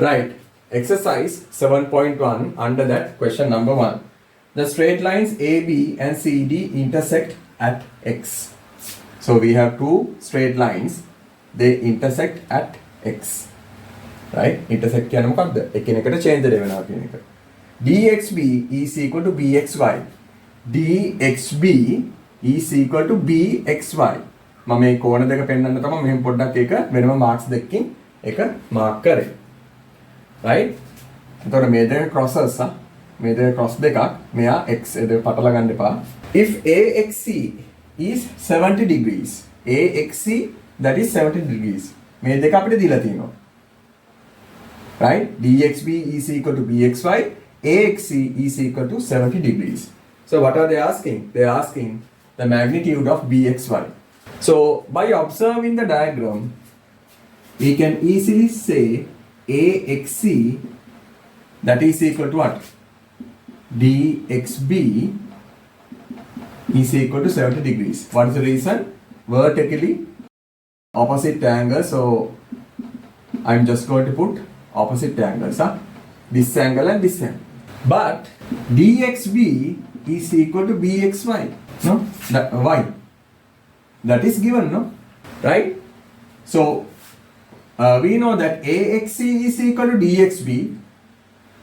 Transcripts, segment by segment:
Right. Exercise 7.1 under that question number 1. The straight lines AB and CD intersect at X. So we have two straight lines. They intersect at X. Right? Intersect කියන්නේ මොකක්ද? එකිනෙකට change වෙනවා කියන එක. DXB is equal to BXY. DXB is equal to BXY. මම මේ කෝණ දෙක පෙන්වන්න තමයි මෙහෙම පොඩ්ඩක් ඒක වෙනම මාක්ස් දෙකකින් ඒක මාක් කරේ. Right? එතකොට මේ දෙක crosses මේ දෙක cross දෙකක් මෙයා x එක පටල ගන්න එපා. If AXC is 70 degrees. AXC that is 70 degrees. මේ දෙක අපිට දීලා තියෙනවා. Right? DXB is equal to BXY. AXC is equal to 70 degrees. So what are they asking? They are asking the magnitude of BXY. So by observing the diagram, we can easily say AXC that is equal to what? DXB is equal to 70 degrees. What is the reason? Vertically opposite angle. So I'm just going to put opposite angles. This angle and this angle. But DXB is equal to BXY. No? Why? That is given, no? Right? So we know that AXC is equal to DXB.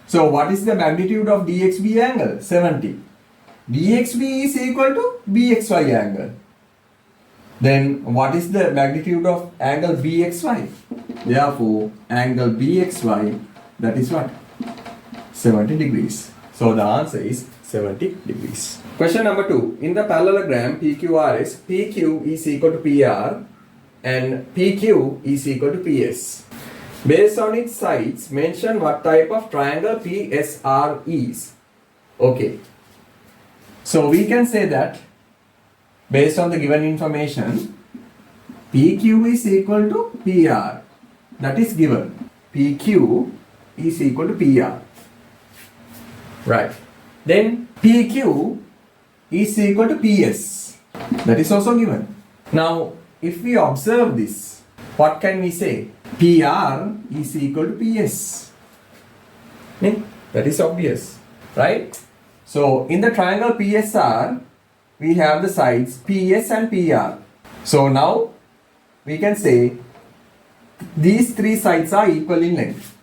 So what is the magnitude of DXB angle? 70. DXB is equal to BXY angle. Then what is the magnitude of angle BXY? Therefore, angle BXY, that is what? 70 degrees. So the answer is 70 degrees. Question number 2. In the parallelogram PQRS, PQ is equal to PR and PQ is equal to PS. Based on its sides, mention what type of triangle PSR is. Okay. So we can say that based on the given information, PQ is equal to PR. That is given. PQ is equal to PR. Right. Then PQ is equal to PS. That is also given. Now, if we observe this, what can we say? PR is equal to PS. That is obvious, right? So, in the triangle PSR, we have the sides PS and PR. So, now we can say these three sides are equal in length.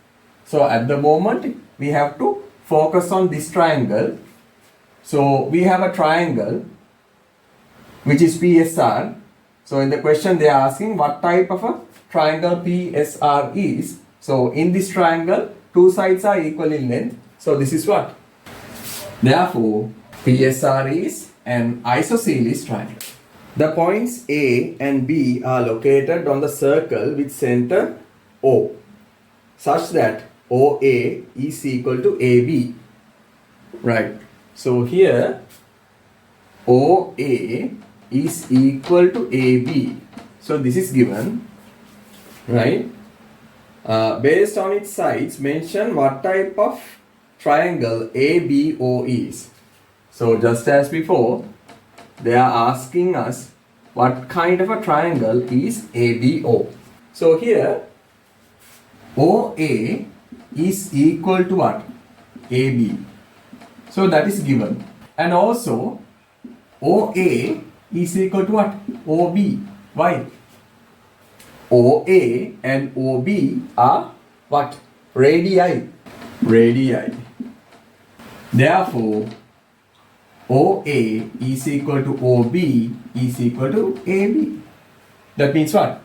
So, at the moment, we have to focus on this triangle. So, we have a triangle which is PSR. So, in the question they are asking what type of a triangle PSR is. So, in this triangle, two sides are equal in length. So, this is what? Therefore, PSR is an isosceles triangle. The points A and B are located on the circle with center O, such that OA is equal to AB. Right. So, here OA is equal to AB. So, this is given. Right? Based on its sides, mention what type of triangle ABO is. So, just as before, they are asking us what kind of a triangle is ABO. So, here OA is equal to what? AB. So, that is given. And also, OA is equal to what? OB. Why? OA and OB are what? Radii. Radii. Therefore, OA is equal to OB is equal to AB. That means what?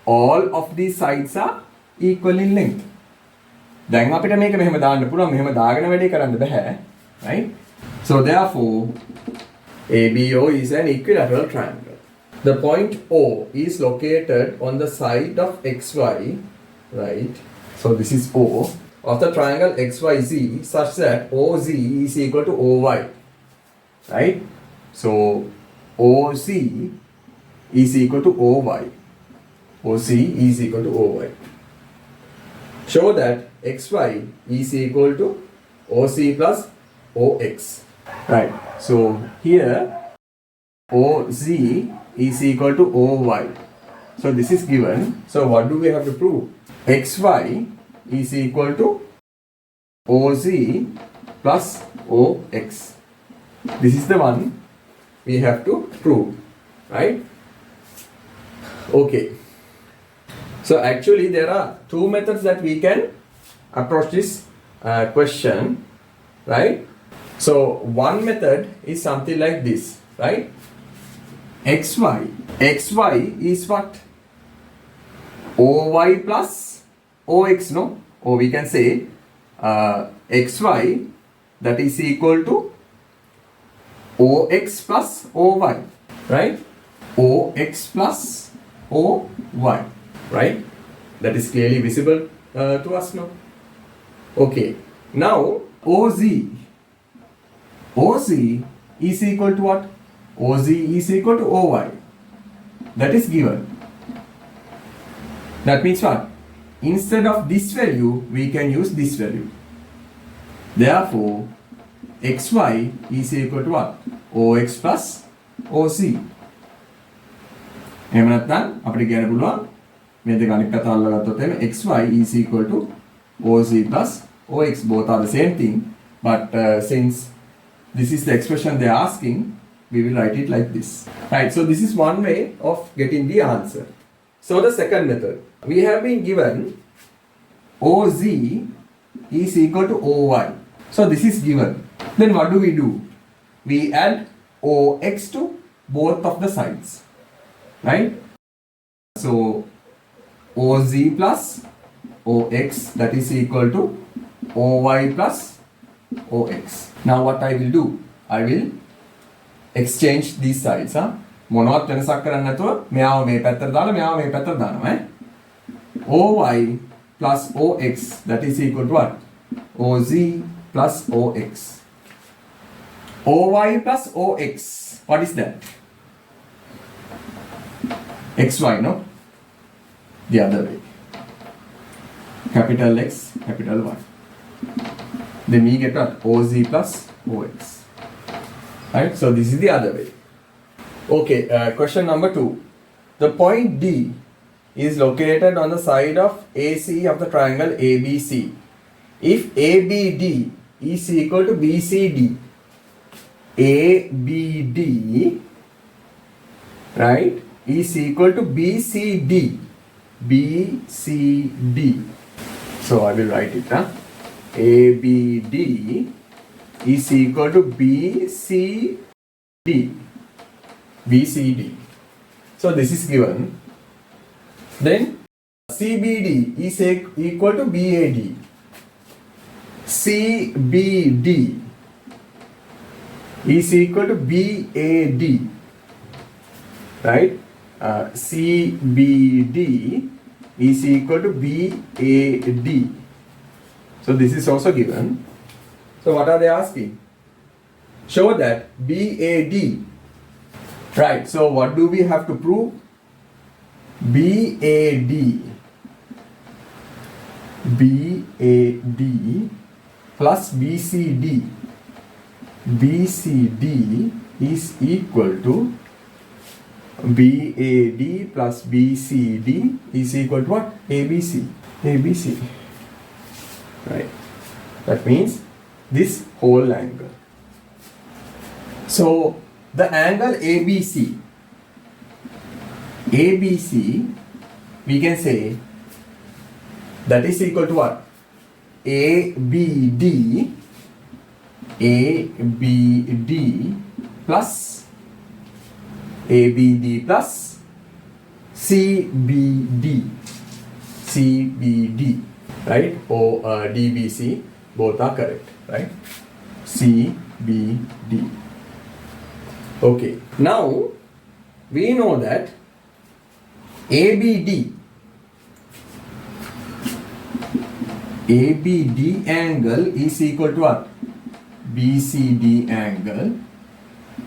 All of these sides are equal in length. දැන් අපිට මේක මෙහෙම දාන්න පුළුවන් මෙහෙම දාගෙන වැඩේ කරන්න බෑ. Right? So therefore, ABO is an equilateral triangle. The point O is located on the side of XY, right? So this is O of the triangle XYZ such that OZ is equal to OY, right? So OZ is equal to OY. OC is equal to OY. Show that XY is equal to OC plus OX, right? So here OZ is equal to OY. So this is given. So what do we have to prove? XY is equal to OZ plus OX. This is the one we have to prove, right? Okay. So actually there are two methods that we can approach this question, right? So one method is something like this, right? XY is what? OY plus OX, no? Or we can say XY that is equal to OX plus OY, right? OX plus OY, right? That is clearly visible to us now. Okay, now OZ is equal to what? OZ is equal to OY. That is given. That means what? Instead of this value, we can use this value. Therefore, XY is equal to what? OX plus OZ. එහෙම නැත්නම් අපිට කියන්න පුළුවන් මේ දෙක අනිත් පැත්ත අල්ලගත්තොත් එimhe XY is equal to OZ plus OX. Both are the same thing, but since this is the expression they are asking, we will write it like this. Right, so this is one way of getting the answer. So the second method, we have been given OZ is equal to OY. So this is given. Then what do? We add OX to both of the sides, right? So OZ plus OX, that is equal to OY plus OX. Now what I will do? I will exchange these sides. මොනවත් වෙනසක් කරන්නේ නැතුව මෙයාව මේ පැත්තට දාලා මෙයාව මේ පැත්තට දානවා OY plus OX, that is equal to what? OZ plus OX. OY plus OX, what is that? XY, no? The other way. Capital X, capital Y. Then we get what? OZ plus OX. Right? So this is the other way. Okay, question number 2. The point D is located on the side of AC of the triangle ABC. If ABD is equal to BCD, ABD, right, is equal to BCD, BCD. So I will write it. ABD is equal to BCD. BCD. So this is given. Then CBD is equal to BAD. CBD is equal to BAD. Right? CBD is equal to BAD. So this is also given. So what are they asking? Show that BAD. Right, so what do we have to prove? BAD plus BCD. BCD is equal to BAD plus BCD is equal to what? ABC. ABC. Right. That means this whole angle. So the angle ABC, we can say that is equal to what? ABD plus CBD, right? Or DBC, both are correct, right? CBD. Okay, now we know that ABD angle is equal to what? BCD angle.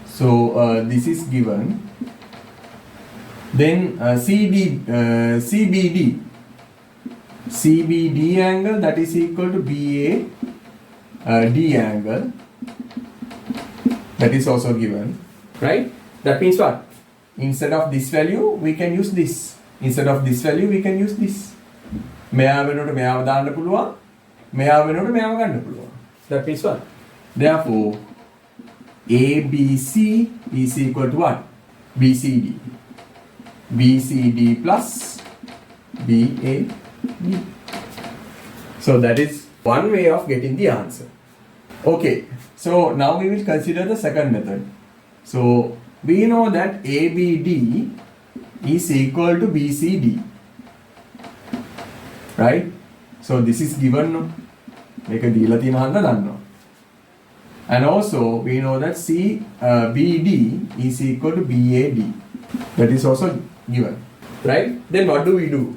So this is given. Then CBD angle, that is equal to BAD angle. That is also given. Right? That means what? Instead of this value, we can use this. Instead of this value, we can use this. මෙයා වෙනුවට මෙයාව දාන්න පුළුවන්. මෙයා වෙනුවට මෙයාව ගන්න පුළුවන්. That means what? Therefore, ABC is equal to what? BCD. BCD plus BAD. So that is one way of getting the answer. Okay, so now we will consider the second method. So we know that ABD is equal to BCD. Right? So this is given. Make a deal and also we know that BD is equal to BAD. That is also given. Right? Then what do we do?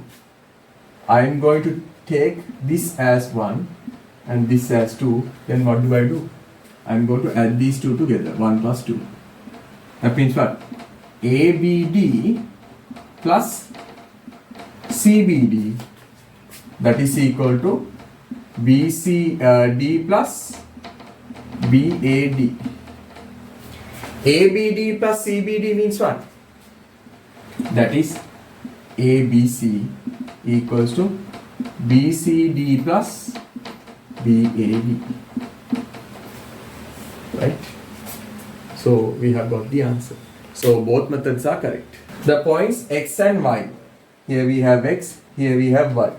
I am going to take this as 1 and this as 2. Then what do I do? I am going to add these two together. 1 plus 2. That means what? ABD plus CBD. That is equal to BCD plus BAD. ABD plus CBD means what? That is ABC equals to BCD plus BAD. Right? So we have got the answer. So both methods are correct. The points X and Y. Here we have X, here we have Y.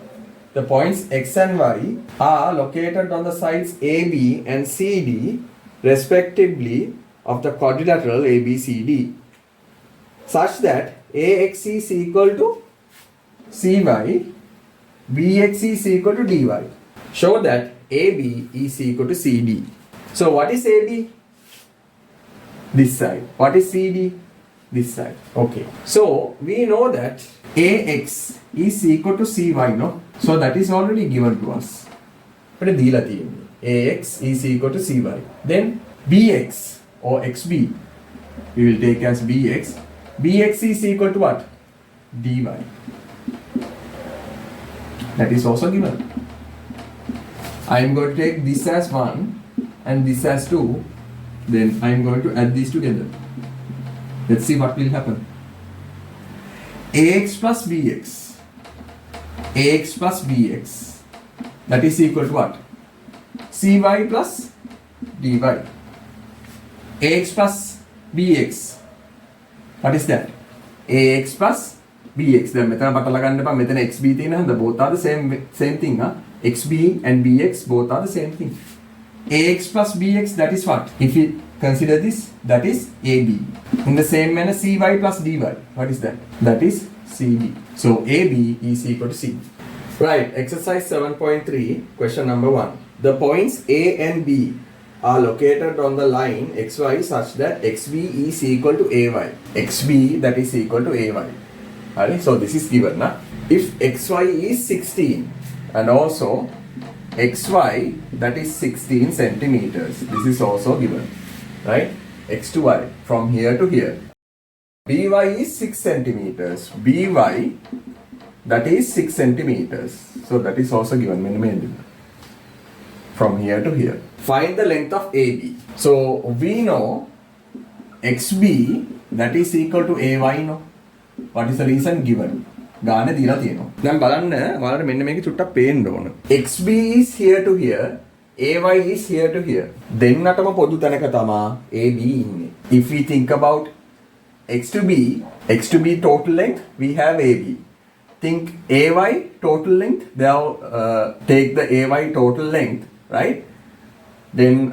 The points X and Y are located on the sides AB and CD respectively of the quadrilateral ABCD such that AX is equal to CY, BX is equal to DY. Show that AB is equal to CD. So what is AB? This side. What is CD? This side. Okay. So we know that AX is equal to CY, no? So that is already given to us. AX is equal to CY. Then BX or XB, we will take as BX. BX is equal to what? DY. That is also given. I am going to take this as 1 and this as 2. Then I am going to add these together. Let's see what will happen. AX plus BX. AX plus BX. That is equal to what? CY plus DY. AX plus BX. What is that? AX plus BX. Then මෙතන පටල ගන්න එපා. මෙතන XB තියෙන හන්ද both are the same thing. XB and BX both are the same thing. AX plus BX, that is what? If you consider this, that is AB. In the same manner, CY plus DY. What is that? That is CD. So AB is equal to CD. Right, exercise 7.3, question number 1. The points A and B are located on the line XY such that XB is equal to AY. XB, that is equal to AY. Alright, so this is given. If XY is 16 and also XY, that is 16 centimeters. This is also given. Right? X to Y from here to here. BY is 6 centimeters. BY, that is 6 centimeters. So that is also given. From here to here. Find the length of AB. So we know XB, that is equal to AY, no? What is the reason given? ගාන දීලා තියෙනවා. දැන් බලන්න ඔයාලට මෙන්න මේක චුට්ටක් පේන්න ඕන. XB is here to here, AY is here to here. දෙන්නටම පොදු තැනක තමා AB ඉන්නේ. If we think about X to B total length, we have AB. Think AY total length, they'll take the AY total length, right? Then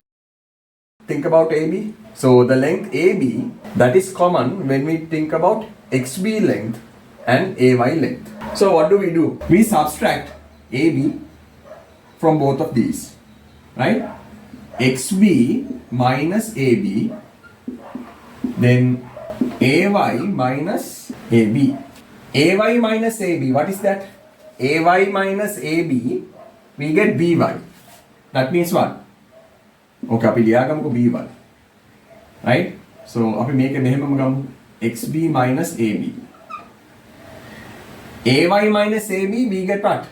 think about AB. So the length AB, that is common when we think about XB length and AY length. So what do? We subtract AB from both of these, right? XB minus AB, then AY minus AB. AY minus AB, what is that? AY minus AB, we get BY. That means what? Okay, අපි ලියාගමුකෝ BY. Right? So අපි මේක මෙහෙමම ගමු. XB minus AB. AY minus AB, we get what?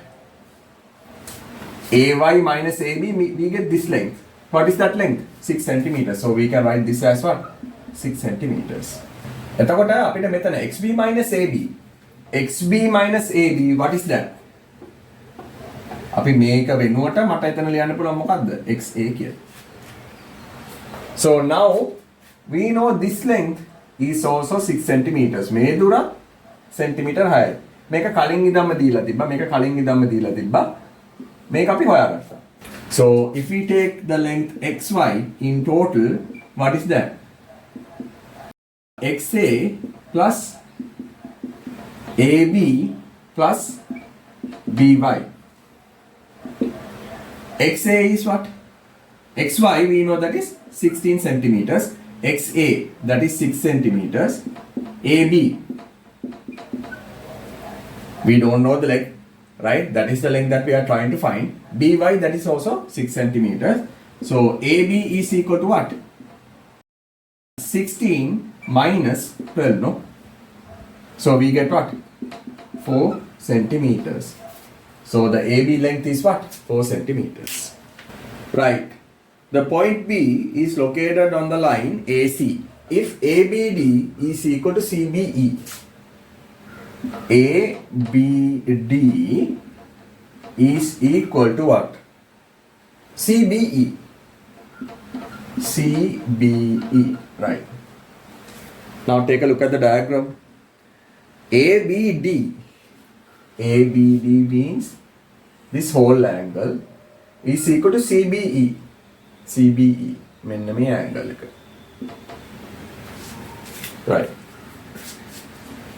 AY minus AB, we get this length. What is that length? 6 centimeters. So we can write this as what? 6 centimeters. එතකොට අපිට මෙතන XB minus AB. XB minus AB, what is that? අපි මේක වෙනුවට මට එතන ලියන්න පුළුවන් මොකද්ද? XA කියලා. So now we know this length is also 6 centimeters. මේ දුර සෙන්ටිමීටර් 6යි. මේක කලින් ඉඳන්ම දීලා තිබ්බා. මේක කලින් ඉඳන්ම දීලා තිබ්බා. මේක අපි හොයාගත්තා. So if we take the length xy in total, what is that? XA plus AB plus BY. XA is what? XY we know that is 16 centimeters. XA that is 6 centimeters. AB we don't know the length, right? That is the length that we are trying to find. BY that is also 6 centimeters. So AB is equal to what? 16 minus 12, no? So we get what? 4 centimeters. So the AB length is what? 4 centimeters. Right. The point B is located on the line AC. If ABD is equal to CBE, ABD is equal to what? CBE. CBE. Right. Now take a look at the diagram. ABD. ABD means this whole angle is equal to CBE. CBE. මෙන්න මේ angle එක. Right.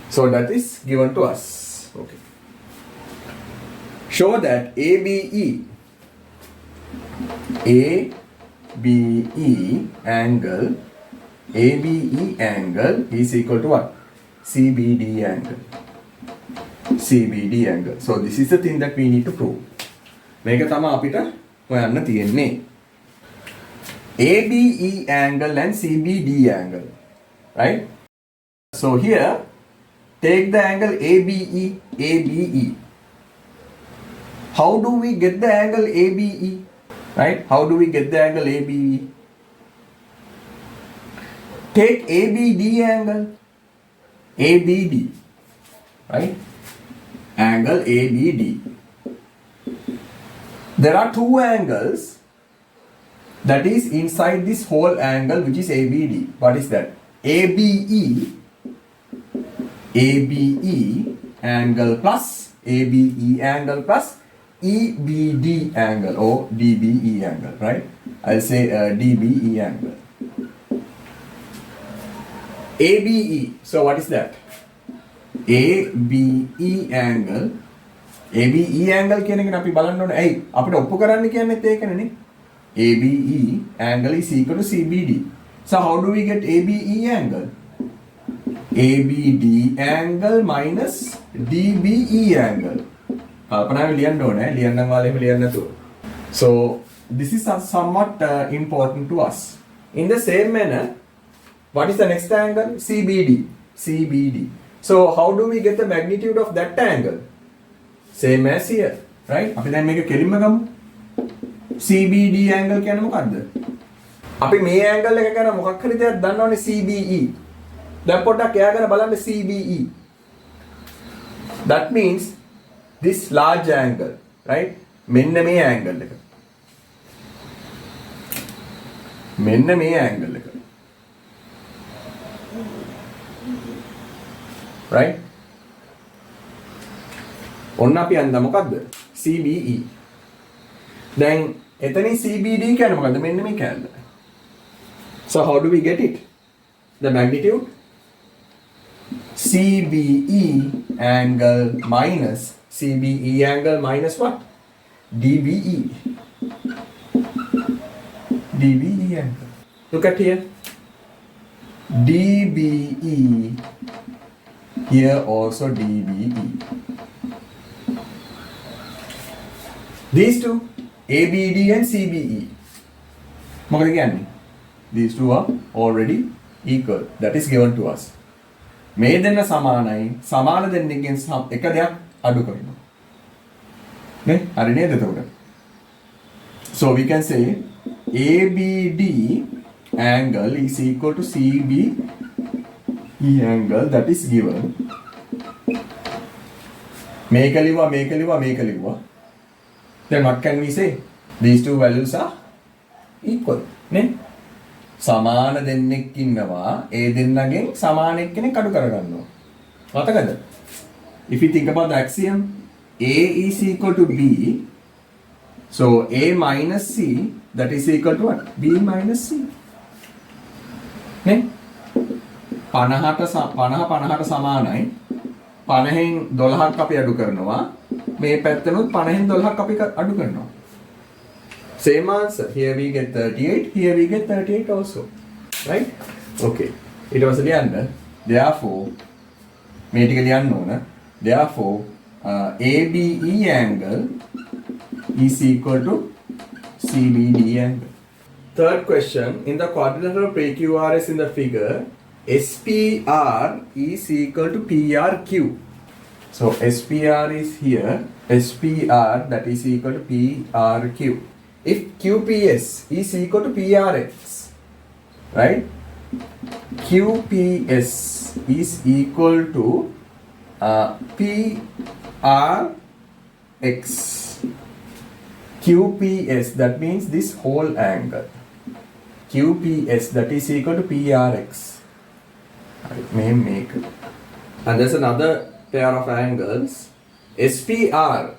So that is given to us. Okay. Show that ABE angle is equal to what? CBD angle. CBD angle. So this is the thing that we need to prove. මේක තමයි අපිට හොයන්න තියෙන්නේ. ABE angle and CBD angle. Right? So here take the angle ABE. ABE. How do we get the angle ABE? Right? How do we get the angle ABE? Take ABD angle. ABD. Right? Angle ABD. There are two angles that is inside this whole angle which is ABD. What is that? ABE angle plus ABE angle plus EBD angle or DBE angle, right? I'll say DBE angle. ABE, so what is that? ABE angle. ABE angle කියන එක අපි බලන්න ඕනේ. ඇයි? අපිට ඔප්පු කරන්න කියන්නේත් ඒකනේ. ABE angle is equal to CBD. So how do we get ABE angle? ABD angle minus DBE angle. කල්පනාවෙන් ලියන්න ඕනේ. ලියන්නම් වාලෙම ලියන්න නැතුව. So this is somewhat important to us. In the same manner, what is the next angle? CBD. CBD. So how do we get the magnitude of that angle? Same as here, right? අපි දැන් මේක කෙලින්ම ගමු. CBD angle කියන්නේ මොකද්ද? අපි මේ angle එක ගැන මොකක් හරි දෙයක් දන්නවනේ CBE. දැන් පොඩ්ඩක් එයා ගැන බලන්න CBE. That means this large angle, right? මෙන්න මේ angle එක. මෙන්න මේ angle එක. Right? ඔන්න අපි අන්ද මොකද්ද? CBE. දැන් එතනින් CBD කියන්නේ මොකද්ද? මෙන්න මේ කැලල. So how do we get it? The magnitude? CBE angle minus CBE angle minus what? DBE. DBE angle. Look at here. DBE. Here also DBE. These two, ABD and CBE. මොකද කියන්නේ? These two are already equal. That is given to us. මේ දෙන්න සමානයි. සමාන දෙන්නකින් එක දෙයක් අඩු කරනවා. නේ? හරි නේද එතකොට? So we can say ABD angle is equal to CBE angle that is given. මේක ලිව්වා. Then what can we say? These two values are equal. නේ? සමාන දෙන්නෙක් ඉන්නවා. ඒ දෙන්නගෙන් සමාන එක්කෙනෙක් අඩු කරගන්නවා. මතකද? If you think about the axiom, A is equal to B. So A minus C, that is equal to what? B minus C. නේ? 50ට සමානයි. 50න් 12ක් අපි අඩු කරනවා. මේ පැත්තනොත් 50න් 12ක් අපි අඩු කරනවා. Same answer. Here we get 38. Here we get 38 also. Right? Okay. It was the answer. Therefore, මේ ටික ලියන්න ඕන. Therefore, ABE angle is equal to CBD angle. Third question. In the quadrilateral PQRS in the figure, SPR is equal to PRQ. So SPR is here. SPR that is equal to PRQ. If QPS is equal to PRX, right? QPS is equal to PRX. QPS, that means this whole angle. QPS, that is equal to PRX. May make. And there's another pair of angles. SPR.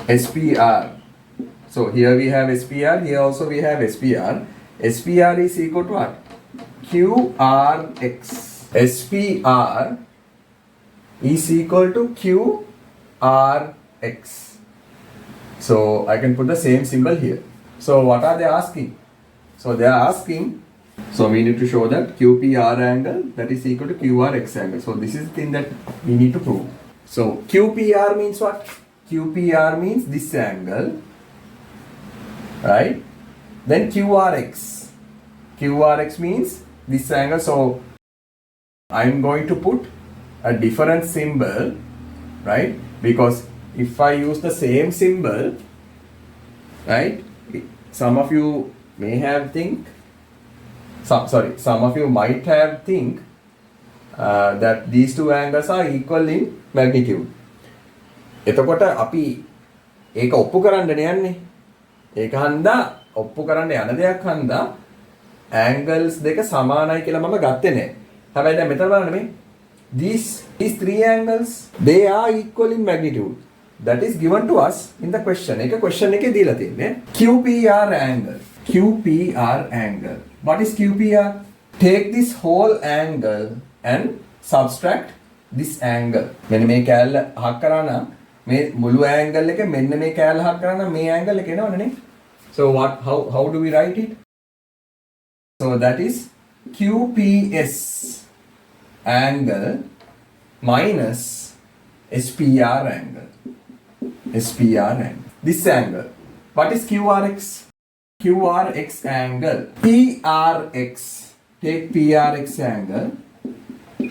SPR. So here we have SPR, here also we have SPR. SPR is equal to what? QRX. SPR is equal to QRX. So I can put the same symbol here. So what are they asking? So they are asking, so we need to show that QPR angle that is equal to QRX angle. So this is the thing that we need to prove. So QPR means what? QPR means this angle. Right? Then QRX. QRX means this angle. So I'm going to put a different symbol, right? Because if I use the same symbol, right? Some of you may have some of you might have think that these two angles are equal in magnitude. එතකොට අපි ඒක ඔප්පු කරන්නනේ යන්නේ. ඒක හන්දා ඔප්පු කරන්න යන දෙයක් හන්දා angles දෙක සමානයි කියලා මම ගත්තේ නැහැ. හැබැයි දැන් මෙතන බලන්න මේ these three angles they are equal in magnitude. That is given to us in the question. ඒක question එකේ දීලා තියෙන්නේ QPR angle. QPR angle. What is QPR? Take this whole angle and subtract this angle. මෙන්න මේ කැල්ල අහක් කරා නම් මේ මුළු angle එක මෙන්න මේ කැල්ල අහක් කරා නම් මේ angle එක එනවනේ. So how do we write it? So that is QPS angle minus SPR angle. SPR angle. This angle. What is QRX? QRX angle. PRX. Take PRX angle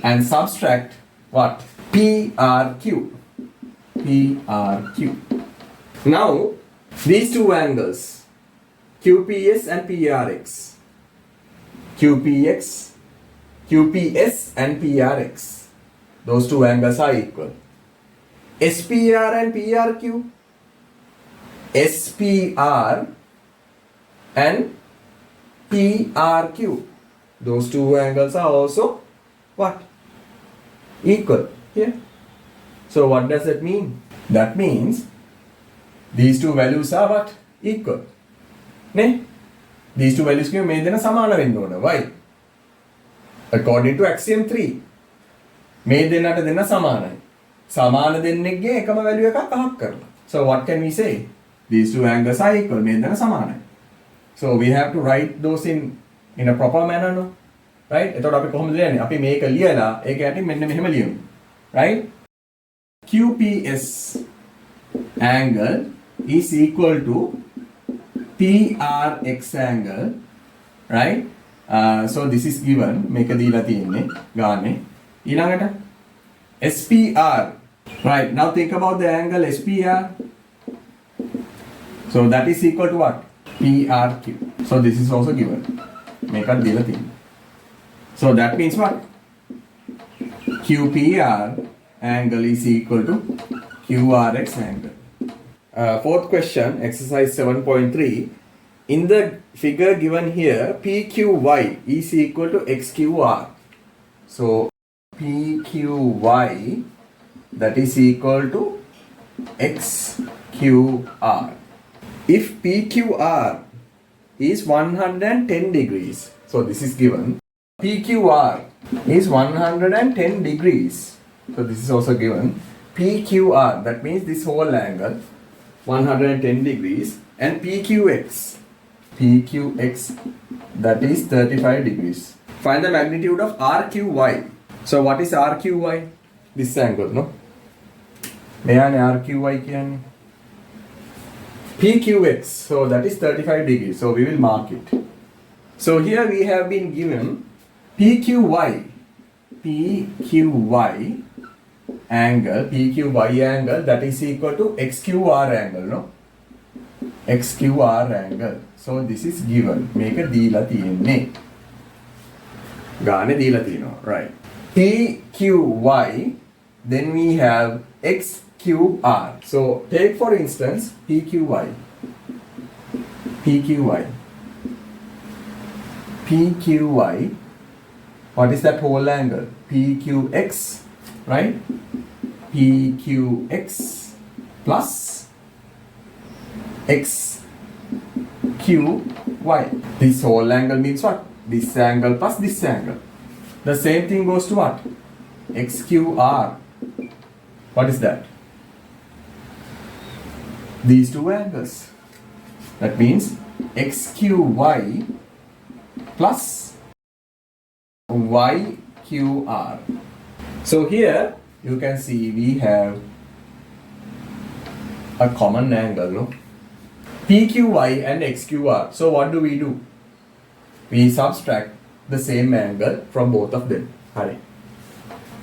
and subtract what? PRQ. PRQ. Now these two angles, QPS and PRX. QPS and PRX. Those two angles are equal. SPR and PRQ. SPR and PRQ. Those two angles are also what? Equal. Here. So what does that mean? That means these two values are what? Equal. Ne? These two values can මේ දෙන සමාන වෙන්න ඕන. Why? According to axiom 3. මේ දෙන්නට දෙන්න සමානයි. සමාන දෙන්නෙක්ගේ එකම value එකක් අහක් කරලා. So what can we say? These two angles are equal. මේ දෙන්න සමානයි. So we have to write those in a proper manner, no? Right? එතකොට අපි කොහොමද ලියන්නේ? අපි මේක ලියලා ඒක යටින් මෙන්න මෙහෙම ලියමු. Right? QPS angle is equal to PRX angle, right? So this is given. මේක දීලා තියෙන්නේ ගානේ. ඊළඟට SPR. Right. Now think about the angle SPR. So that is equal to what? PRQ. So this is also given. මේකත් දීලා තියෙන්නේ. So that means what? QPR angle is equal to QRX angle. Fourth question, exercise 7.3. In the figure given here, PQY is equal to XQR. So, PQY that is equal to XQR. If PQR is 110 degrees, so this is given, PQR is 110 degrees, so this is also given, PQR, that means this whole angle, 110 degrees, and PQX, that is 35 degrees. Find the magnitude of RQY. So what is RQY? This angle, no? RQY can PQX, so that is 35 degrees, so we will mark it. So here we have been given PQY angle that is equal to XQR angle, no? XQR angle. So this is given. Make a dila tiyenne. Gane dila tiyena, right? PQY, then we have XQR. So take for instance PQY. What is that whole angle? PQX, right? PQX plus XQY. This whole angle means what? This angle plus this angle. The same thing goes to what? XQR. What is that? These two angles. That means XQY plus YQR. So here you can see we have a common angle, no? PQY and XQR. So what do? We subtract the same angle from both of them. Hari.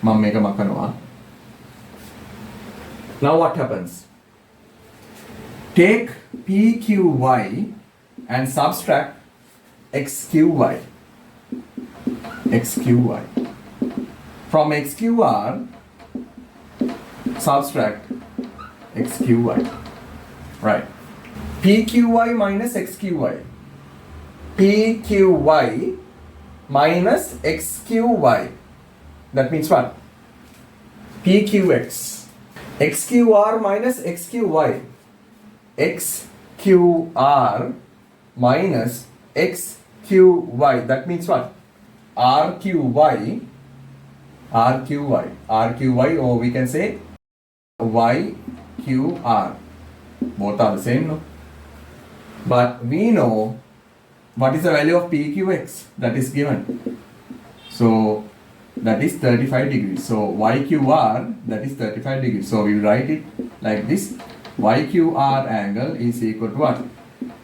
Now what happens? Take PQY and subtract XQY. From XQR, subtract XQY. Right. PQY minus XQY. PQY minus XQY. That means what? PQX. XQR minus XQY. XQR minus XQY. That means what? RQY, or we can say YQR. Both are the same, no? But we know what is the value of PQX that is given. So that is 35 degrees. So YQR, that is 35 degrees. So we will write it like this. YQR angle is equal to what?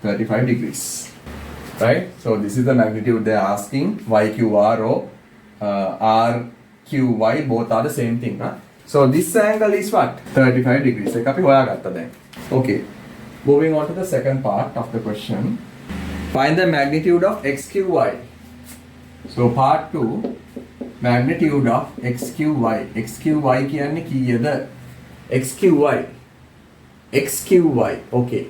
35 degrees. Right? So this is the magnitude they are asking. YQR or RQY, both are the same thing. Huh? So this angle is what? 35 degrees. Okay. Moving on to the second part of the question. Find the magnitude of XQY. So part 2, magnitude of XQY. XQY kiyanne kiyada? XQY. Okay.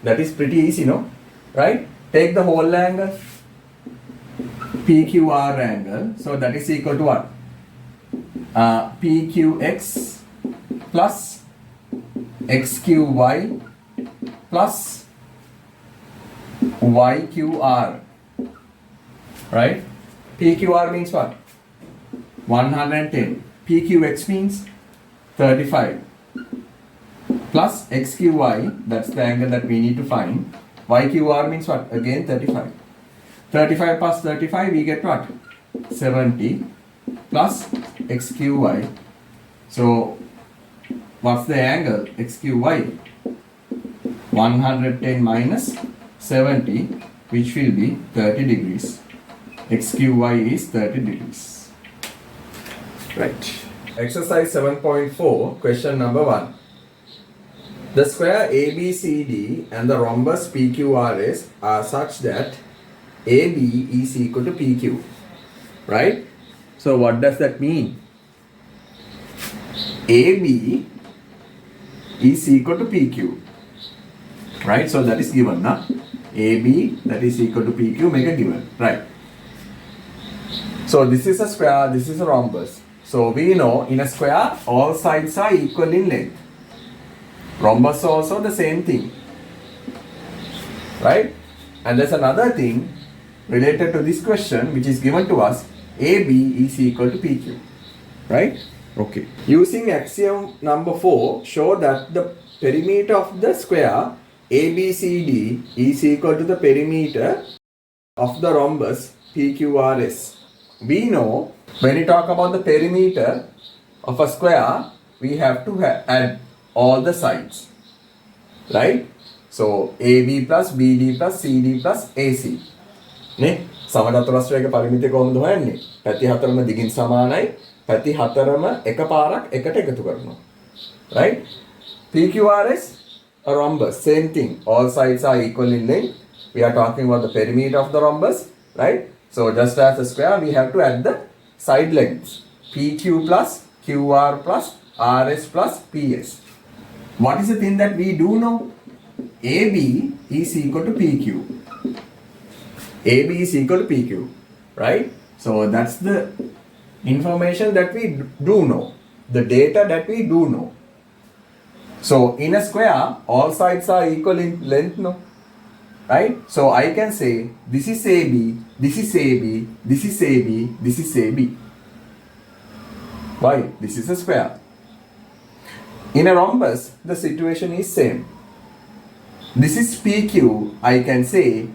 That is pretty easy, no? Right? Take the whole angle, PQR angle. So that is equal to what? PQX plus XQY plus YQR. Right? PQR means what? 110. PQX means 35. Plus XQY, that's the angle that we need to find. YQR means what? Again 35. 35 plus 35, we get what? 70 plus XQY. So what's the angle? XQY. 110 minus 70, which will be 30 degrees. XQY is 30 degrees. Right. Exercise 7.4, question number 1. The square ABCD and the rhombus PQRS are such that AB is equal to PQ. Right? So what does that mean? AB is equal to PQ. right? So that is given, na? AB that is equal to PQ, make a given, right? So this is a square, this is a rhombus. So we know in a square all sides are equal in length. Rhombus also the same thing, right? And there's another thing related to this question which is given to us. AB is equal to PQ, right? Okay. Using axiom number 4, show that the perimeter of the square ABCD is equal to the perimeter of the rhombus PQRS. We know when we talk about the perimeter of a square, we have to add all the sides, right? So AB plus BD plus CD plus AC. නේ සමචතුරස්‍රයක පරිමිතිය කොහොමද හොයන්නේ? පැති හතරම දිගින් සමානයි. පැති හතරම එකපාරක් එකට එකතු කරනවා. Right? PQRS a rhombus, same thing. All sides are equal in length. We are talking about the perimeter of the rhombus, right? So just as a square, we have to add the side lengths. PQ plus QR plus RS plus PS. What is the thing that we do know? AB is equal to PQ. AB is equal to PQ, right? So that's the information that we do know, the data that we do know. So in a square, all sides are equal in length, no? Right? So I can say this is AB, this is AB, this is AB, this is AB. Why? This is a square. In a rhombus, the situation is same. This is PQ. I can say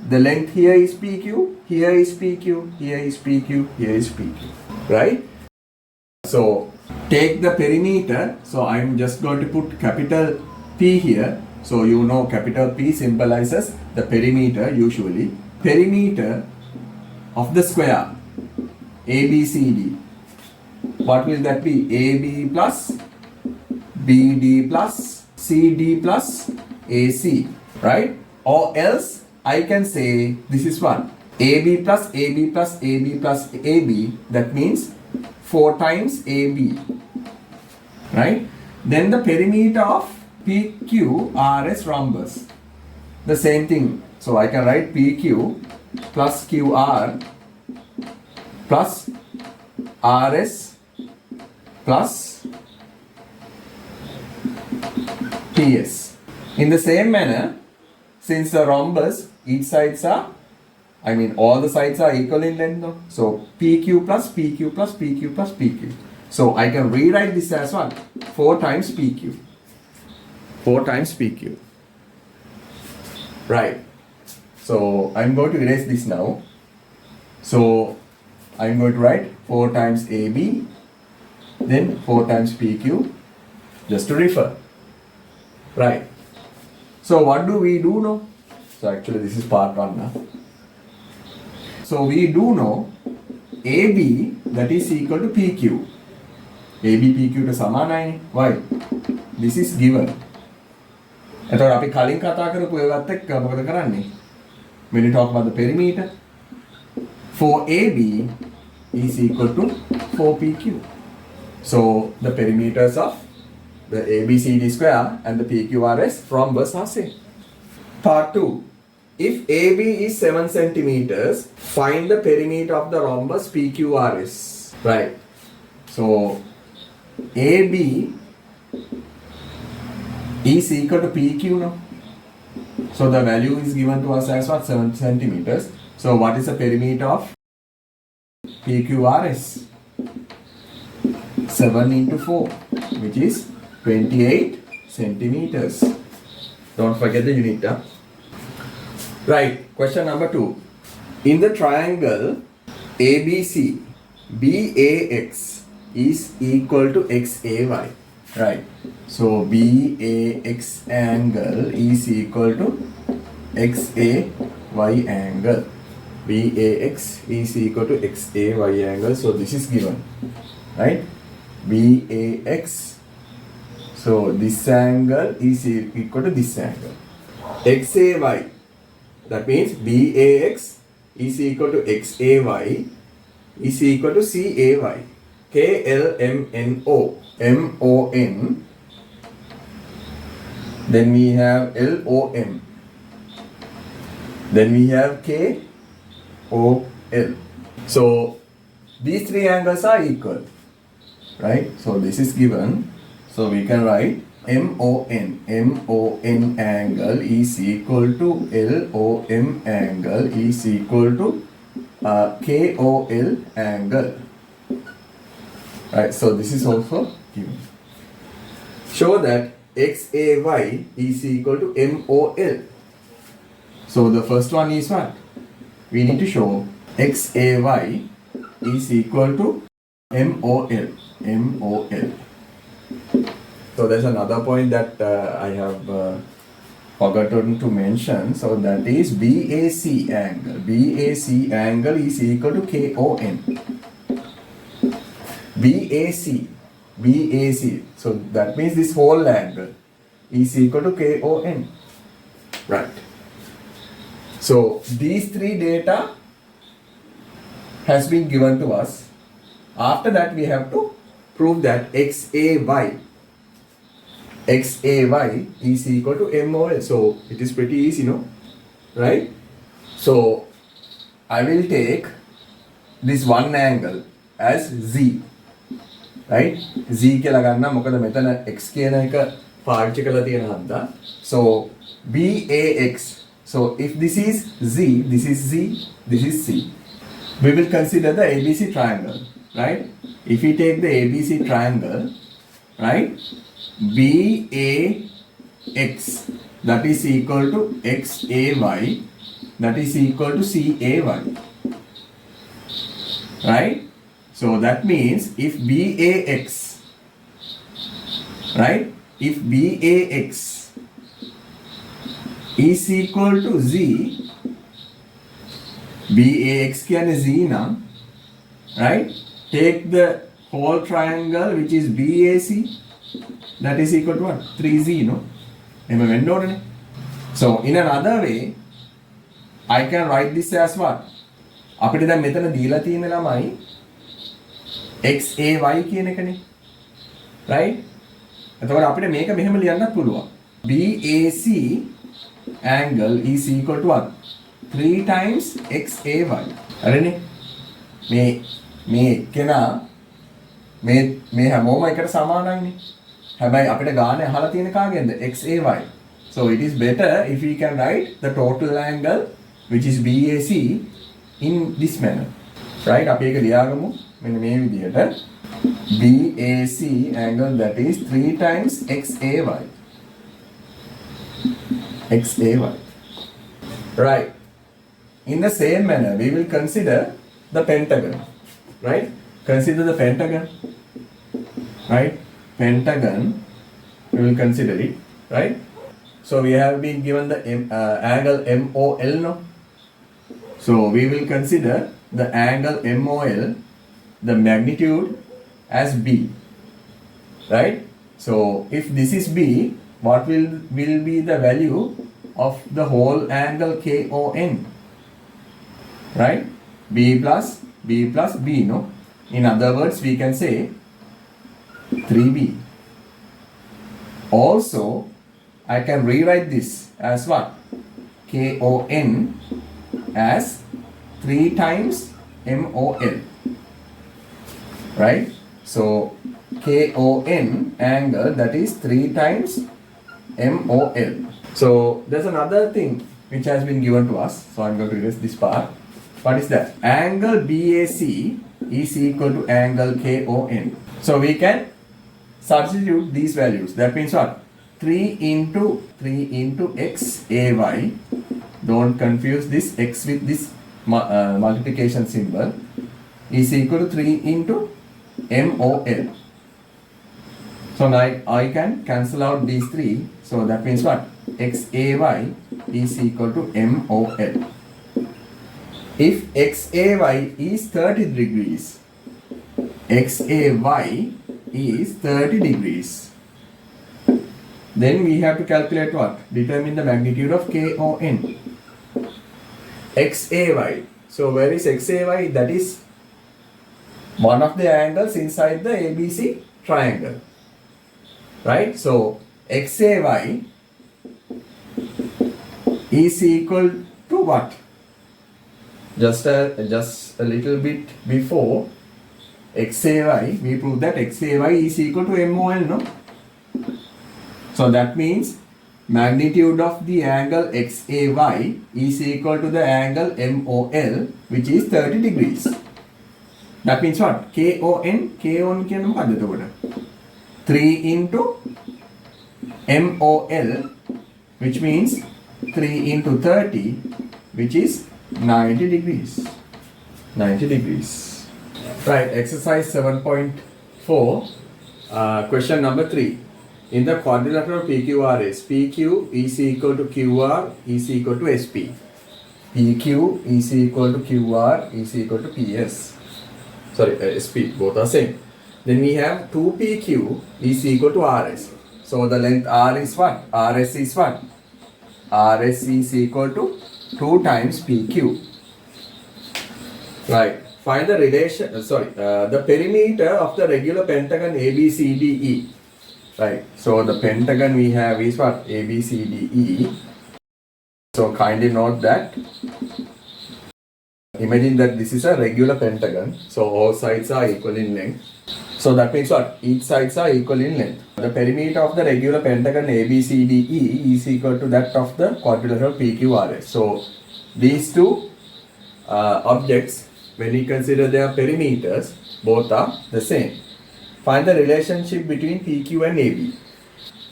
the length here is PQ, here is PQ, here is PQ, here is PQ. Right? So take the perimeter. So I'm just going to put capital P here. So you know capital P symbolizes the perimeter usually. Perimeter of the square ABCD. What will that be? AB plus BD plus CD plus AC. Right? Or else I can say this is what? AB plus AB plus AB plus AB. That means 4 times AB. Right? Then the perimeter of PQRS rhombus. The same thing. So I can write PQ plus QR plus RS plus PS. In the same manner, since the rhombus, each sides are, all the sides are equal in length, no? So PQ plus PQ plus PQ plus PQ. So I can rewrite this as what? 4 times PQ. 4 times PQ. Right. So I'm going to erase this now. So I'm going to write 4 times AB, then 4 times PQ, just to refer. Right. So what do we do now? So actually this is part 1 now. So we do know AB that is equal to PQ. AB PQ to සමානයි. Why? This is given. එතකොට අපි කලින් කතා කරපු ඒවත් එක්ක මොකද කරන්නේ? When you talk about the perimeter, 4AB is equal to 4PQ. So the perimeters of the ABCD square and the PQRS rhombus are same. Part 2. If AB is 7 centimeters, find the perimeter of the rhombus PQRS. Right. So AB is equal to PQ now. So the value is given to us as what? 7 centimeters. So what is the perimeter of PQRS? 7 into 4, which is 28 centimeters. Don't forget the unit. Huh? Right. Question number 2. In the triangle ABC, BAX is equal to XAY. Right. So BAX angle is equal to XAY angle. BAX is equal to XAY angle. So this is given. Right. BAX. So this angle is equal to this angle. XAY. That means BAX is equal to XAY is equal to CAY. KLMNO. MON Then we have LOM. Then we have KOL. So these three angles are equal, right? So this is given. So we can write MON angle is equal to LOM angle is equal to KOL angle. Right, so this is also given. Show that XAY is equal to MOL. So the first one is what? We need to show XAY is equal to MOL. So there's another point that I have forgotten to mention. So that is BAC angle. BAC angle is equal to KON. BAC. So that means this whole angle is equal to KON. Right. So these three data has been given to us. After that we have to prove that XAY is equal to MOL. So it is pretty easy, no? Right? So I will take this one angle as Z. Right? Z කියලා ගන්න මොකද මෙතන x කියන එක පාවිච්චි කරලා තියෙන හන්දා. So BAX. So if this is Z, this is Z, this is C. We will consider the ABC triangle, right? If we take the ABC triangle, right? BAX, that is equal to XAY, that is equal to CAY, right? So that means if BAX, right? If BAX is equal to Z, BAX can Z now, right? Take the whole triangle which is BAC, that is equal to what? 3Z, no? So in another way, I can write this as what? අපිට දැන් මෙතන දීලා තියෙන ළමයි XAY කියන එකනේ. right? එතකොට අපිට මේක මෙහෙම ලියන්නත් පුළුවන්. BAC angle is equal to what? 3 times XAY. හරිනේ? මේ කෙනා මේ හැමෝම එකට සමානයිනේ. හැබැයි අපිට ගානේ අහලා තියෙන කාගෙන්ද? XAY. So it is better if we can write the total angle which is BAC in this manner. Right? අපි ඒක ලියාගමු මෙන්න මේ විදිහට. BAC angle that is 3 times XAY. Right. In the same manner, we will consider the pentagon. Right? Consider the pentagon. Right? Pentagon, we will consider it. Right? So we have been given the angle MOL, no? So we will consider the angle MOL, the magnitude as B. Right? So if this is B, what will be the value of the whole angle KON? Right? B plus B, no? In other words, we can say 3B. Also, I can rewrite this as what? KON as 3 times MOL. Right? So, KON angle that is 3 times MOL. So, there's another thing which has been given to us. So, I'm going to erase this part. What is that? Angle BAC is equal to angle KON. So, we can substitute these values. That means what? 3 into XAY. Don't confuse this X with this multiplication symbol. Is equal to 3 into MOL. So now I can cancel out these 3. So that means what? XAY is equal to MOL. If XAY is 30 degrees, XAY is 30 degrees. Then we have to calculate what? Determine the magnitude of KON. XAY. So where is XAY? That is one of the angles inside the ABC triangle. Right? So XAY is equal to what? Just a little bit before XAY, we prove that XAY is equal to MOL, no? So that means magnitude of the angle XAY is equal to the angle MOL, which is 30 degrees. That means what? KON කියන මොකද්ද එතකොට? 3 into MOL, which means 3 into 30, which is 90 degrees. 90 degrees. Right, exercise 7.4, question number 3. In the quadrilateral PQRS, PQ is equal to QR is equal to SP. PQ is equal to QR is equal to PS. Sorry, SP, both are same. Then we have 2PQ is equal to RS. So the length R is what? RS is what? RS is equal to 2 times PQ. Right. Find the relation, the perimeter of the regular pentagon ABCDE. Right. So the pentagon we have is what? ABCDE. So kindly note that. Imagine that this is a regular pentagon. So all sides are equal in length. So that means what? Each sides are equal in length. The perimeter of the regular pentagon ABCDE is equal to that of the quadrilateral PQRS. So these two objects, when we consider their perimeters, both are the same. Find the relationship between PQ and AB.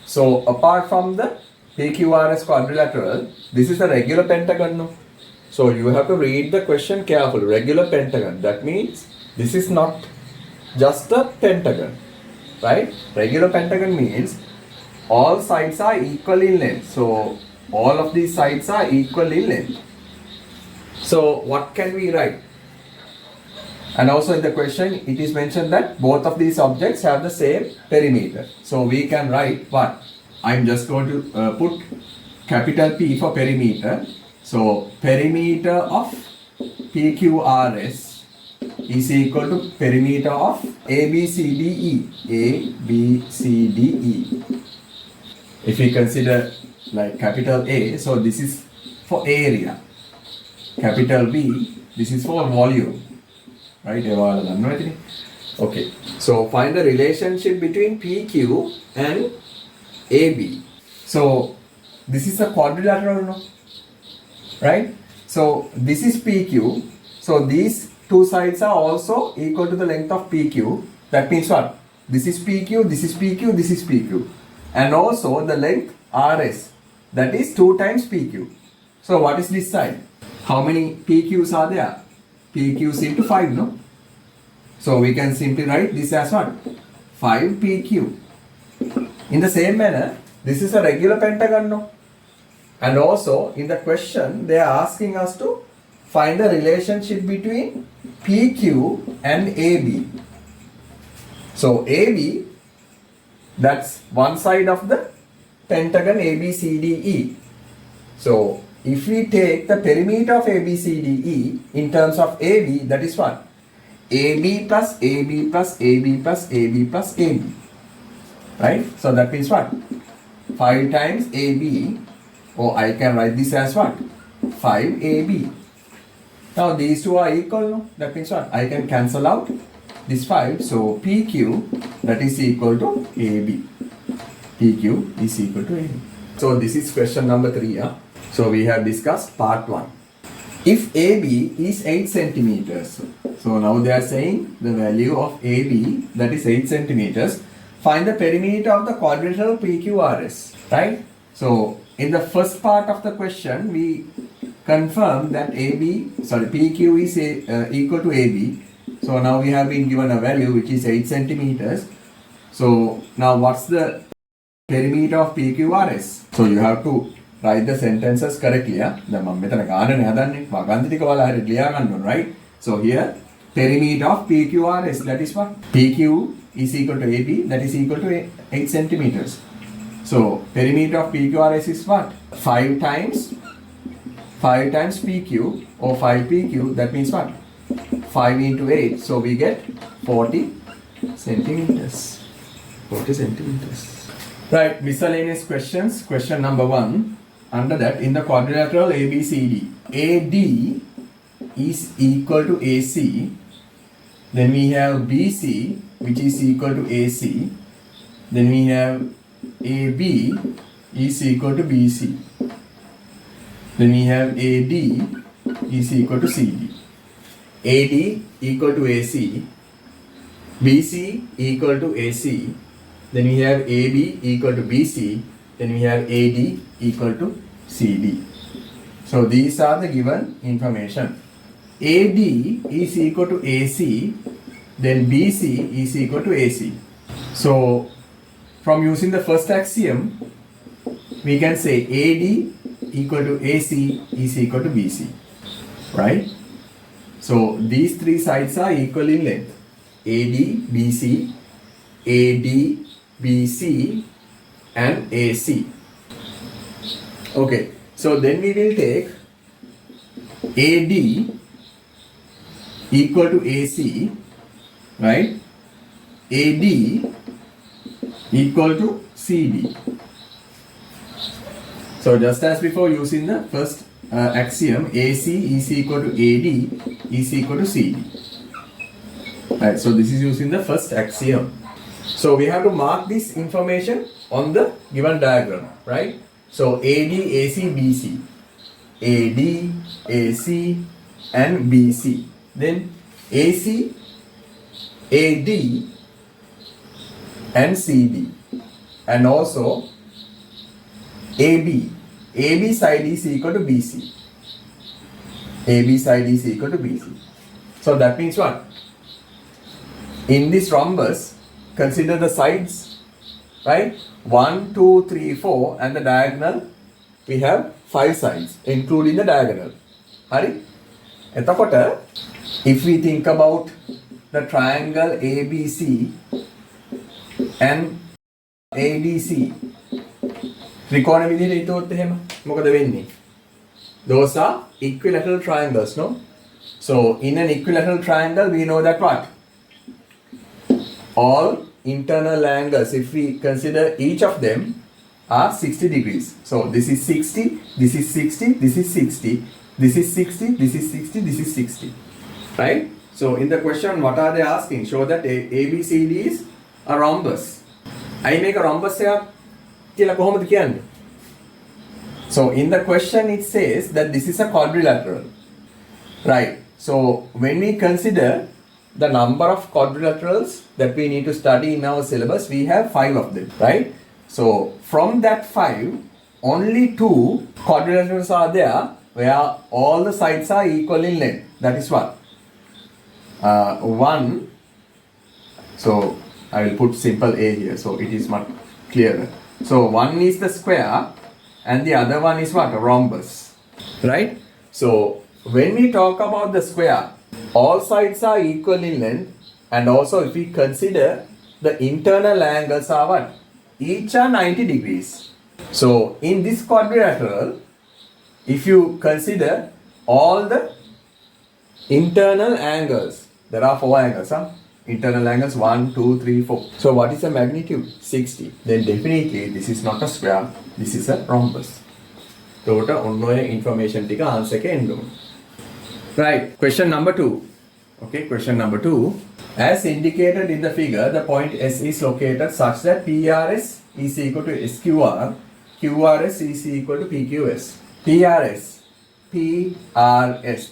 So apart from the PQRS quadrilateral, this is a regular pentagon. No? So you have to read the question carefully. Regular pentagon. That means this is not just a pentagon, right? Regular pentagon means all sides are equal in length. So all of these sides are equal in length. So what can we write? And also in the question it is mentioned that both of these objects have the same perimeter. So we can write what? I'm just going to put capital P for perimeter. So perimeter of PQRS is equal to perimeter of ABCDE. ABCDE. If we consider like capital A, so this is for area. Capital B, this is for volume. Right? Okay. So find the relationship between PQ and AB. So this is a quadrilateral, no? Right? So this is PQ. So these two sides are also equal to the length of PQ. That means what? This is PQ, this is PQ, this is PQ. And also the length RS. That is 2 times PQ. So what is this side? How many PQs are there? PQs into 5, no? So we can simply write this as what? 5 PQ. In the same manner, this is a regular pentagon, no? And also in the question, they are asking us to find the relationship between PQ and AB. So AB, that's one side of the pentagon ABCDE. So if we take the perimeter of ABCDE in terms of AB, that is what? AB plus AB plus AB plus AB plus AB. Right? So that means what? 5 times AB, or I can write this as what? 5AB. Now these two are equal, no? That means what? I can cancel out this 5. So PQ, that is equal to AB. PQ is equal to AB. So this is question number 3. Yeah? So we have discussed part 1. If AB is 8 centimeters, so now they are saying the value of AB, that is 8 centimeters, find the perimeter of the quadrilateral PQRS, right? So in the first part of the question, we confirm that PQ is equal to AB. So now we have been given a value which is 8 centimeters. So now what's the perimeter of PQRS? So you have to write the sentences correctly. Yeah? Right? So here, perimeter of PQRS, that is what? PQ is equal to AB, that is equal to 8 centimeters. So perimeter of PQRS is what? 5 times PQ, or 5 PQ, that means what? 5 into 8, so we get 40 centimeters. 40 centimeters. Right, miscellaneous questions. Question number 1. under that, in the quadrilateral ABCD, AD is equal to AC. Then we have BC, which is equal to AC. Then we have AB is equal to BC. Then we have AD is equal to CD. AD equal to AC. BC equal to AC. Then we have AB equal to BC. Then we have AD equal to CD. So these are the given information. AD is equal to AC, then BC is equal to AC. So from using the first axiom, we can say AD equal to AC is equal to BC, right? So these three sides are equal in length. AD, BC, AD, BC and AC. Okay, so then we will take AD equal to AC, right? AD equal to CD. So just as before, using the first axiom, AC is equal to AD is equal to CD. Right, so this is using the first axiom. So we have to mark this information on the given diagram, right? So AD, AC, BC. AD, AC and BC. Then AC, AD and CD. And also AB. AB side is equal to BC. AB side is equal to BC. So that means what? In this rhombus, consider the sides, right? 1, 2, 3, 4 and the diagonal, we have 5 sides, including the diagonal. Hari? එතකොට, if we think about the triangle ABC and ADC, ත්‍රිකෝණ විදිහට හිතුවොත් එහෙම මොකද වෙන්නේ? Those are equilateral triangles, no? So in an equilateral triangle, we know that what? All internal angles, if we consider each of them, are 60 degrees. So this is 60, this is 60, this is 60, this is 60, this is 60, this is 60. Right? So in the question, what are they asking? Show that ABCD is a rhombus. I make a rhombus here. So in the question it says that this is a quadrilateral. Right? So when we consider the number of quadrilaterals that we need to study in our syllabus, we have 5 of them, right? So from that 5, only 2 quadrilaterals are there where all the sides are equal in length. That is what? 1. So I will put simple A here so it is much clearer. So one is the square and the other one is what? A rhombus, right? So when we talk about the square, all sides are equal in length, and also if we consider the internal angles are what? Each are 90 degrees. So in this quadrilateral, if you consider all the internal angles, there are 4 angles, internal angles 1, 2, 3, 4. So what is the magnitude? 60. Then definitely this is not a square, this is a rhombus. Total onnoya information tika answer ke endu. Right, question number 2. Okay, question number 2. As indicated in the figure, the point S is located such that PRS is equal to SQR, QRS is equal to PQS. PRS,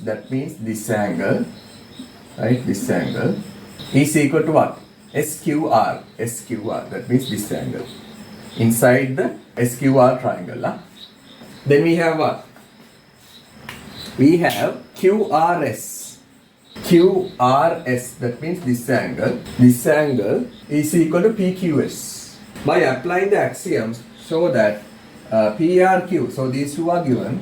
that means this angle, right, this angle, is equal to what? SQR, that means this angle. Inside the SQR triangle. Then we have what? We have QRS. QRS, that means this angle. This angle is equal to PQS. By applying the axioms, show that PRQ, so these two are given.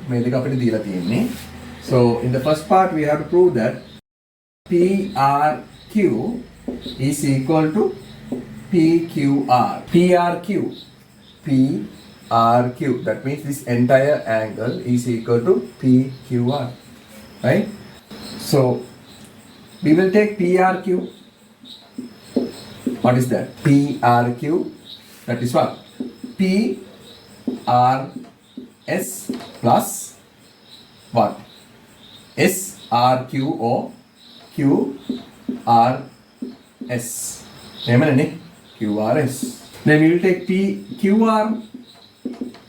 So in the first part, we have to prove that PRQ is equal to PQR. PRQ, that means this entire angle is equal to PQR, right? So we will take PRQ. What is that? PRQ, that is what? PRQ S plus what? S R Q O Q R S. Q R S. Then we will take P Q R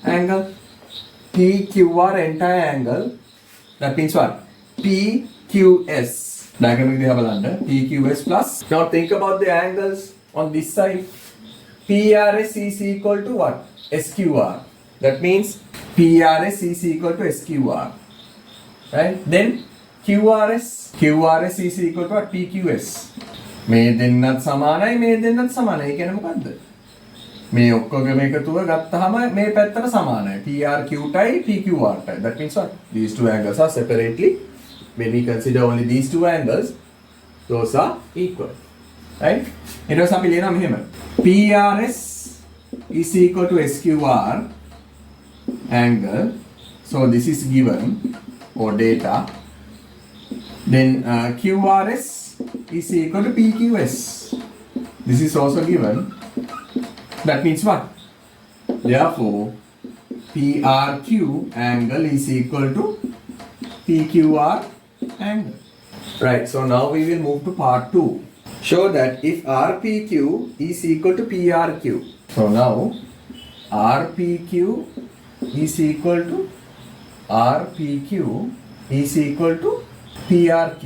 angle. P Q R entire angle. That means what? P Q S. Diagram we have under P Q S plus. Now think about the angles on this side. P R S is equal to what? S Q R. That means P R S is equal to S Q R. Right? Then Q R S is equal to what? P Q S. මේ දෙන්නත් සමානයි මේ දෙන්නත් සමානයි. ඒ කියන්නේ මොකද්ද? මේ ඔක්කොගේම එකතුව ගත්තාම මේ පැත්තට සමානයි. PRQ tie PQR tie. That means what? These two angles are separately. When we consider only these two angles, those are equal. Right? ඊට පස්සේ අපි ලියනවා මෙහෙම. PRS is equal to SQR angle. So this is given or data. Then QRS is equal to PQS. This is also given. That means what? Therefore, PRQ angle is equal to PQR angle. Right, so now we will move to part 2. Show that if RPQ is equal to PRQ. So now, RPQ is equal to PRQ.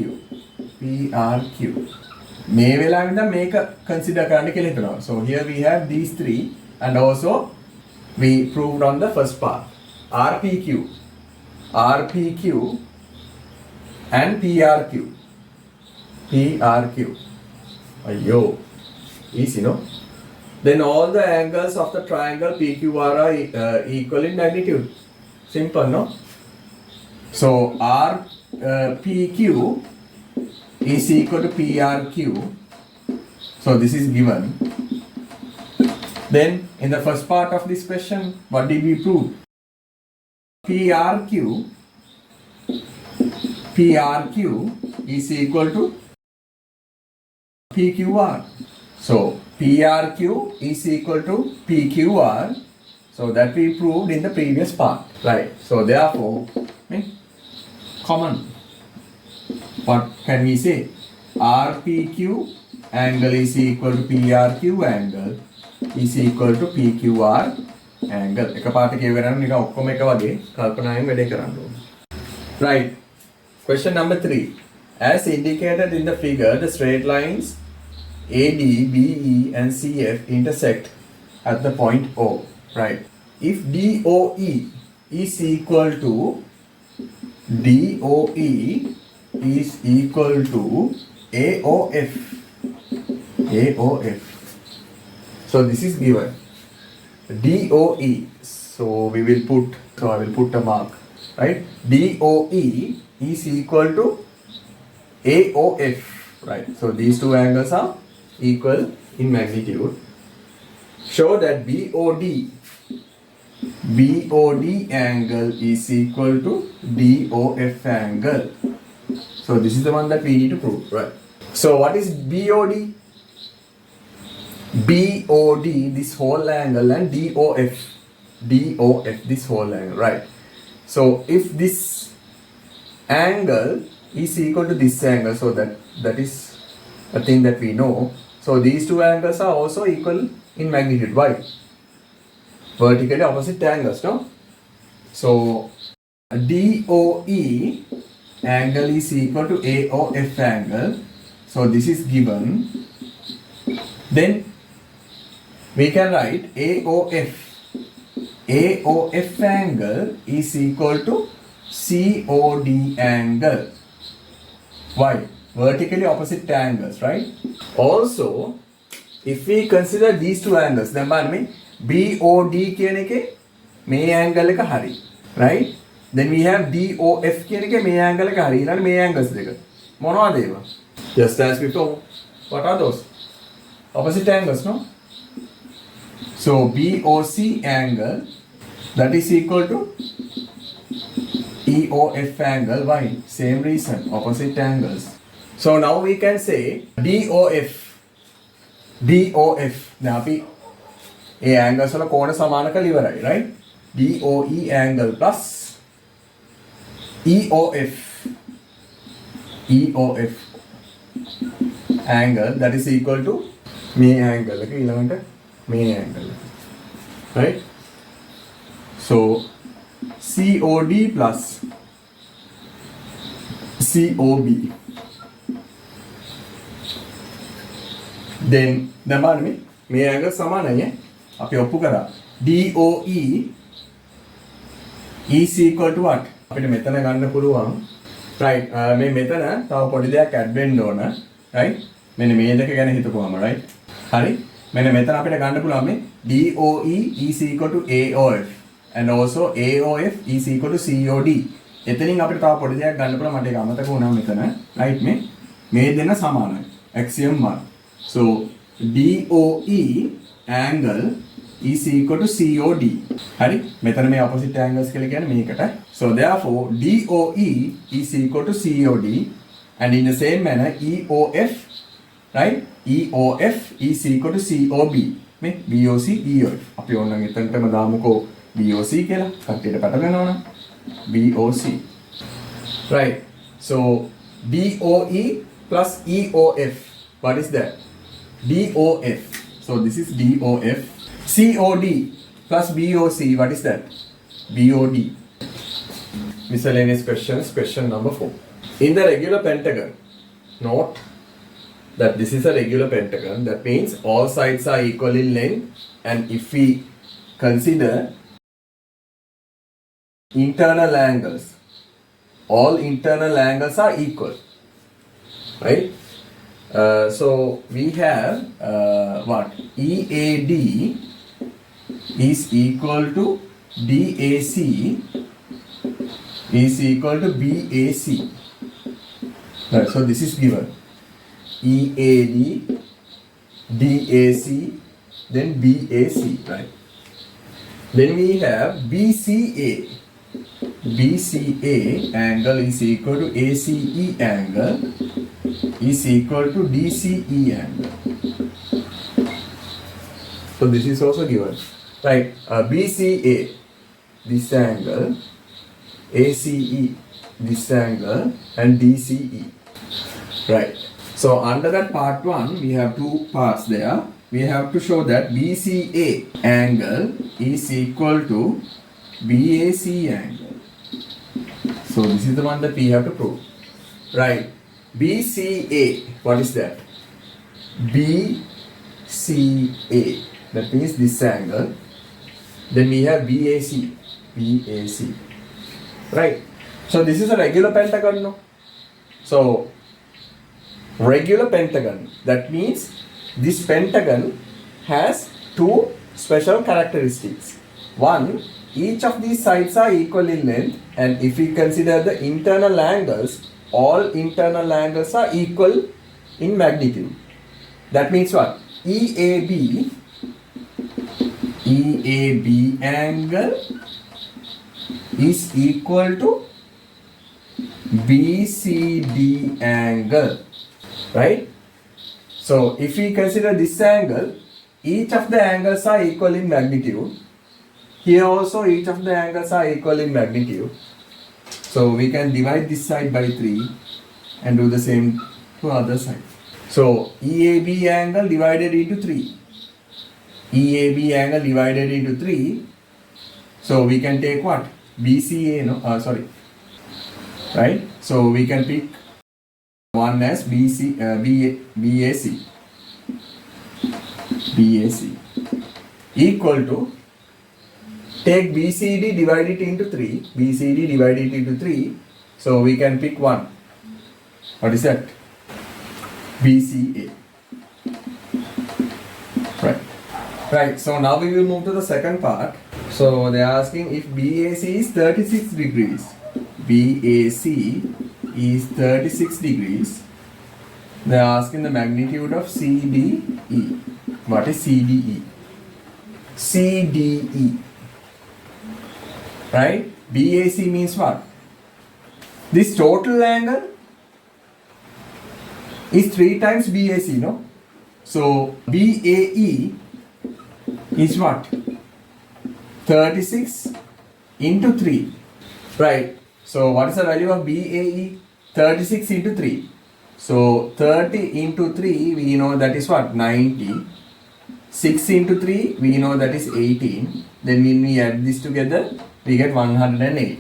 මේ වෙලාවෙ ඉඳන් මේක consider කරන්න කියලා හිතනවා. So here we have these three and also we proved on the first part. RPQ and PRQ. Ayyo, easy no? Then all the angles of the triangle PQR are equal in magnitude. Simple no? So RPQ is equal to PRQ. So this is given. Then in the first part of this question, what did we prove? PRQ is equal to PQR. So PRQ is equal to PQR. So that we proved in the previous part. Right. So therefore, common. What can we say? RPQ angle is equal to PRQ angle is equal to PQR angle. එකපාරට කියවරන නිකන් ඔක්කොම එක වගේ කල්පනායෙන් වැඩේ කරන්න ඕනේ. Right. Question number 3. As indicated in the figure, the straight lines AD, BE and CF intersect at the point O. Right. If DOE is equal to AOF. So this is given. DOE. So I will put a mark. Right? DOE is equal to AOF. Right? So these two angles are equal in magnitude. Show that BOD angle is equal to DOF angle. So this is the one that we need to prove, right? So what is BOD? BOD, this whole angle, and DOF, this whole angle, right? So if this angle is equal to this angle, so that is a thing that we know. So these two angles are also equal in magnitude. Why? Vertically opposite angles, no? So DOE angle is equal to AOF angle. So this is given. Then we can write AOF angle is equal to COD angle. Why? Vertically opposite angles, right? Also, if we consider these two angles, then BOD කියන එකේ මේ angle එක හරි, right? Then we have DOF කියන එකේ මේ angle එක හරි. ඊළඟ මේ angles දෙක මොනවද ඒවා? Just as before. What are those? Opposite angles, no? So BOC angle, that is equal to EOF angle. Why? Same reason, opposite angles. So now we can say DOF. දැන් අපි ඒ angles වල කෝණ සමාන කරලා ඉවරයි, right? DOE angle plus EOF angle, that is equal to මේ angle එක ඊළඟට මේ angle එක. Right? So COD plus COB. Then දැන් මේ angle සමානයි. අපි ඔප්පු කරා. DOE is equal to what? අපිට මෙතන ගන්න පුළුවන්. Right. මේ මෙතන තව පොඩි දෙයක් add වෙන්න ඕන. Right? මෙන්න මේ දෙක ගැන හිතපුවාම right? හරි? මෙන්න මෙතන අපිට ගන්න පුළුවන් මේ DOE is equal to AOF and also AOF is equal to COD. එතනින් අපිට තව පොඩි දෙයක් ගන්න පුළුවන්. මට ඒක අමතක වුණා මෙතන. Right? මේ දෙන්න සමානයි. Axiom 1. So DOE angle is equal to COD. හරි? මෙතන මේ opposite angles කියලා කියන්නේ මේකට. So therefore DOE is equal to COD and in the same manner EOF, right? EOF is equal to COB. මේ BOC EOF. අපි ඕනනම් එතනටම දාමුකෝ BOC කියලා. කට්ටියට පැටලෙනවා නම් BOC. Right. So DOE plus EOF. What is that? DOF. So this is DOF. COD plus BOC, what is that? BOD. Miscellaneous questions, question number 4. In the regular pentagon, note that this is a regular pentagon. That means all sides are equal in length, and if we consider internal angles, all internal angles are equal, right? So we have what? EAD is equal to DAC is equal to BAC. Right, so this is given. EAD, DAC, then BAC, right? Then we have BCA. BCA angle is equal to ACE angle is equal to DCE angle. So this is also given. Right, BCA, this angle, ACE, this angle, and DCE. Right. So under that part 1, we have two parts there. We have to show that BCA angle is equal to BAC angle. So this is the one that we have to prove. Right. BCA, what is that? BCA, that means this angle. Then we have BAC. BAC. Right. So this is a regular pentagon, no? So regular pentagon. That means this pentagon has two special characteristics. One, each of these sides are equal in length, and if we consider the internal angles, all internal angles are equal in magnitude. That means what? EAB angle is equal to BCD angle, right? So if we consider this angle, each of the angles are equal in magnitude. Here also each of the angles are equal in magnitude. So we can divide this side by 3 and do the same to other side. So EAB angle divided into 3. EAB angle divided into 3. So we can take what? BCA, no? Sorry. Right? So we can pick one as BAC. BAC equal to, take BCD, divide it into 3. BCD divided into 3. So we can pick one. What is that? BCA. Right. Right. So now we will move to the second part. So they are asking if BAC is 36 degrees. BAC is 36 degrees. They are asking the magnitude of CDE. What is CDE? CDE. Right? BAC means what? This total angle is 3 times BAC, no? So BAE is what? 36 into 3. Right. So what is the value of BAE? 36 into 3. So 30 into 3, we know that is what? 90. 6 into 3, we know that is 18. Then when we add this together, we get 108.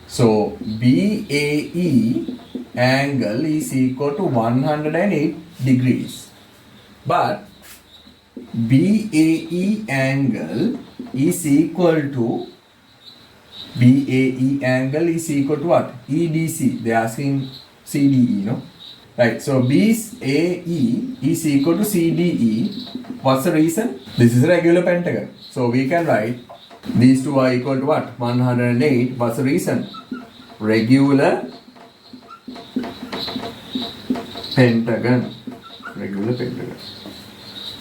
So BAE angle is equal to 108 degrees. But BAE angle is equal to what? EDC. They are asking CDE, no? Right. So BAE is equal to CDE. What's the reason? This is a regular pentagon. So we can write these two are equal to what? 108. What's the reason? Regular pentagon. Regular pentagon.